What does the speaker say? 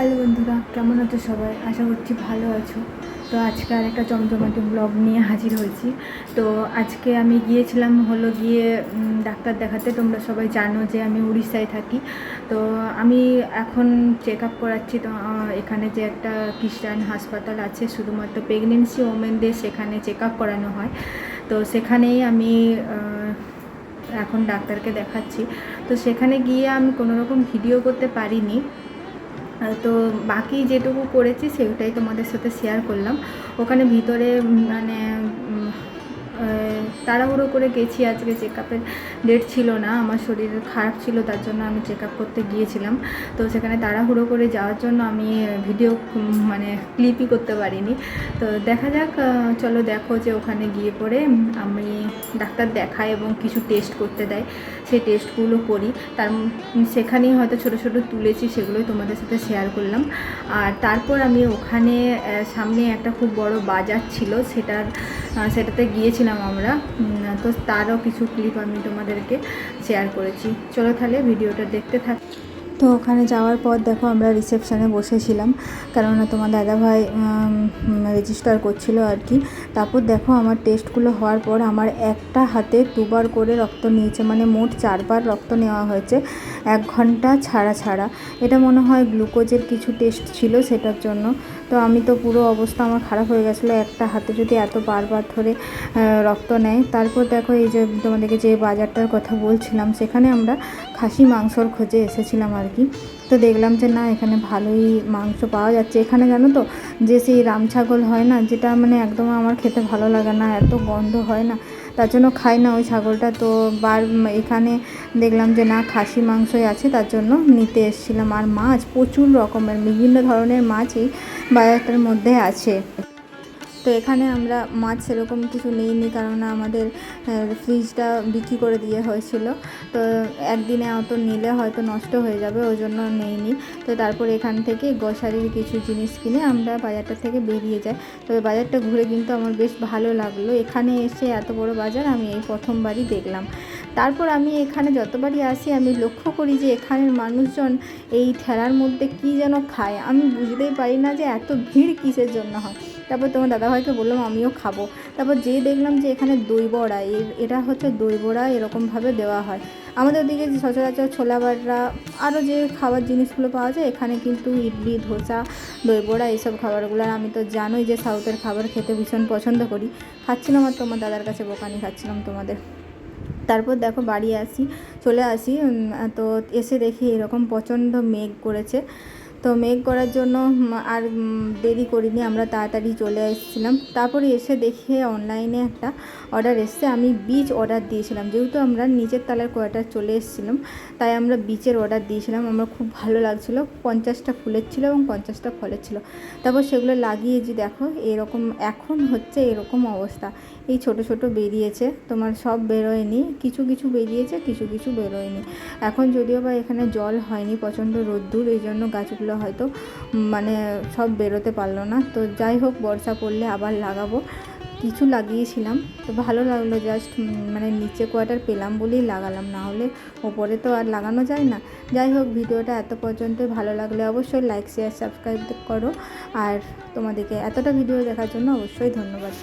Hello বন্ধুরা, কেমন আছো সবাই? আশা করছি ভালো আছো। তো আজকে আর একটা চমচমাটি ব্লগ নিয়ে হাজির হয়েছি। তো আজকে আমি গিয়েছিলাম গিয়ে ডাক্তার দেখাতে। তোমরা সবাই জানো যে আমি উড়িষ্যায় থাকি। তো আমি এখন চেক আপ করাচ্ছি। তো এখানে যে একটা খ্রিস্টান হাসপাতাল আছে শুধুমাত্র প্রেগনেন্সি ওমেনদের, সেখানে চেক আপ করানো হয়। তো সেখানেই আমি এখন ডাক্তারকে দেখাচ্ছি। তো সেখানে গিয়ে আমি কোনোরকম ভিডিও করতে পারিনি। তো বাকি যেটুকু করেছি সেটাই তোমাদের সাথে শেয়ার করলাম। ওখানে ভিতরে মানে তাড়াহুড়ো করে গেছি। আজকে চেক আপের ডেট ছিল না, আমার শরীর খারাপ ছিল, তার জন্য আমি চেক আপ করতে গিয়েছিলাম। তো সেখানে তাড়াহুড়ো করে যাওয়ার জন্য আমি ভিডিও ক্লিপই করতে পারিনি। তো দেখা যাক, চলো দেখো যে ওখানে গিয়ে পরে আমি ডাক্তার দেখাই এবং কিছু টেস্ট করতে দেয়, সেই টেস্টগুলো করি। সেখানেই হয়তো ছোটো ছোটো তুলেছি, সেগুলোই তোমাদের সাথে শেয়ার করলাম। আর তারপর আমি ওখানে সামনে একটা খুব বড় বাজার ছিল, সেটাতে গিয়েছিলাম আমরা। তো তারও কিছু ক্লিপ আমি তোমাদেরকে শেয়ার করেছি। চলো তাহলে ভিডিওটা দেখতে থাক। তো ওখানে যাওয়ার পর দেখো আমরা রিসেপশানে বসেছিলাম, কেননা তোমার দাদাভাই রেজিস্টার করছিল আর কি। তারপর দেখো আমার টেস্টগুলো হওয়ার পর আমার একটা হাতে দুবার করে রক্ত নিয়েছে, মানে মোট 4বার রক্ত নেওয়া হয়েছে 1 ঘন্টা ছাড়া ছাড়া। এটা মনে হয় গ্লুকোজের কিছু টেস্ট ছিল, সেটার জন্য। তো আমি তো পুরো অবস্থা আমার খারাপ হয়ে গেছিলো, একটা হাতে যদি এত বারবার ধরে রক্ত নেয়। তারপর দেখো এই যে তোমাদেরকে যে বাজারটার কথা বলছিলাম, সেখানে আমরা খাসি মাংসর খোঁজে এসেছিলাম আর কি। তো দেখলাম যে না, এখানে ভালোই মাংস পাওয়া যাচ্ছে। এখানে জানো তো যে সেই রাম ছাগল হয় না, যেটা মানে একদম আমার খেতে ভালো লাগে না, এত গন্ধ হয় না, তার জন্য খাই না ওই ছাগলটা। তো এখানে দেখলাম যে না, খাসি মাংসই আছে, তার জন্য নিতে এসেছিলাম। আর মাছ প্রচুর রকমের, বিভিন্ন ধরনের মাছ এই বাজারটার মধ্যে আছে। তো এখানে আমরা মাছ সেরকম কিছু নিইনি, কারণ আমাদের ফ্রিজটা বিক্রি করে দিয়ে হয়েছিল। তো একদিনে অত নিলে হয়তো নষ্ট হয়ে যাবে, ওই জন্য নেইনি। তো তারপর এখান থেকে গ্রসারির কিছু জিনিস কিনে আমরা বাজারটা থেকে বেরিয়ে যাই। তবে বাজারটা ঘুরে কিন্তু আমার বেশ ভালো লাগলো। এখানে এসে এত বড় বাজার আমি এই প্রথমবারই দেখলাম। তারপর আমি এখানে যতবারই আসি আমি লক্ষ্য করি যে এখানের মানুষজন এই ঠেলার মধ্যে কী যেন খায়, আমি বুঝতেই পারি না যে এত ভিড় কিসের জন্য হয়। তারপর তোমার দাদাভাইকে বললাম আমিও খাবো। তারপর যেয়ে দেখলাম যে এখানে দই বড়া, এটা হচ্ছে দই বড়া, এরকমভাবে দেওয়া হয়। আমাদের ওদিকে সচরাচর ছোলা বাটরা আরও যে খাবার জিনিসগুলো পাওয়া যায়, এখানে কিন্তু ইডলি, ধোসা, দই বড়া এইসব খাবারগুলো। আর আমি তো জানোই যে সাউথের খাবার খেতে ভীষণ পছন্দ করি। খাচ্ছিলাম আর তোমার দাদার কাছে বোকানি খাচ্ছিলাম তোমাদের। তারপর দেখো বাড়ি চলে আসি। তো এসে দেখি এরকম প্রচণ্ড মেঘ করেছে। তো মেঘ করার জন্য আর দেরি করিনি, আমরা তাড়াতাড়ি চলে এসেছিলাম। তারপরে এসে দেখে অনলাইনে একটা অর্ডার এসছে। আমি বীজ অর্ডার দিয়েছিলাম, যেহেতু আমরা নিচের তলার কোয়ার্টার চলে এসেছিলাম, তাই আমরা বীজের অর্ডার দিয়েছিলাম। আমার খুব ভালো লাগছিলো, 50টা ফুলের ছিল এবং 50টা ফলের ছিল। তারপর সেগুলো লাগিয়েছি, দেখো এরকম এখন হচ্ছে এরকম অবস্থা। এই ছোট ছোট বেরিয়েছে, তোমার সব বেরোয়নি, কিছু কিছু বেরিয়েছে, কিছু কিছু বেরোয়নি। এখন যদিও বা এখানে জল হয়নি, প্রচণ্ড রোদ্দুর, এই জন্য গাছগুলো হয়তো সব বেরোতে পারলো না। তো যাই হোক, বর্ষা পড়লে আবার লাগাবো। কিছু লাগিয়েছিলাম, তো ভালো লাগলো, জাস্ট নিচে কোয়ার্টার পেলাম বলেই লাগালাম, না হলে ওপরে তো আর লাগানো যায় না। যাই হোক, ভিডিওটা এত পর্যন্তই। ভালো লাগলে অবশ্যই লাইক, শেয়ার, সাবস্ক্রাইব করো। আর তোমাদেরকে এতটা ভিডিও দেখার জন্য অবশ্যই ধন্যবাদ।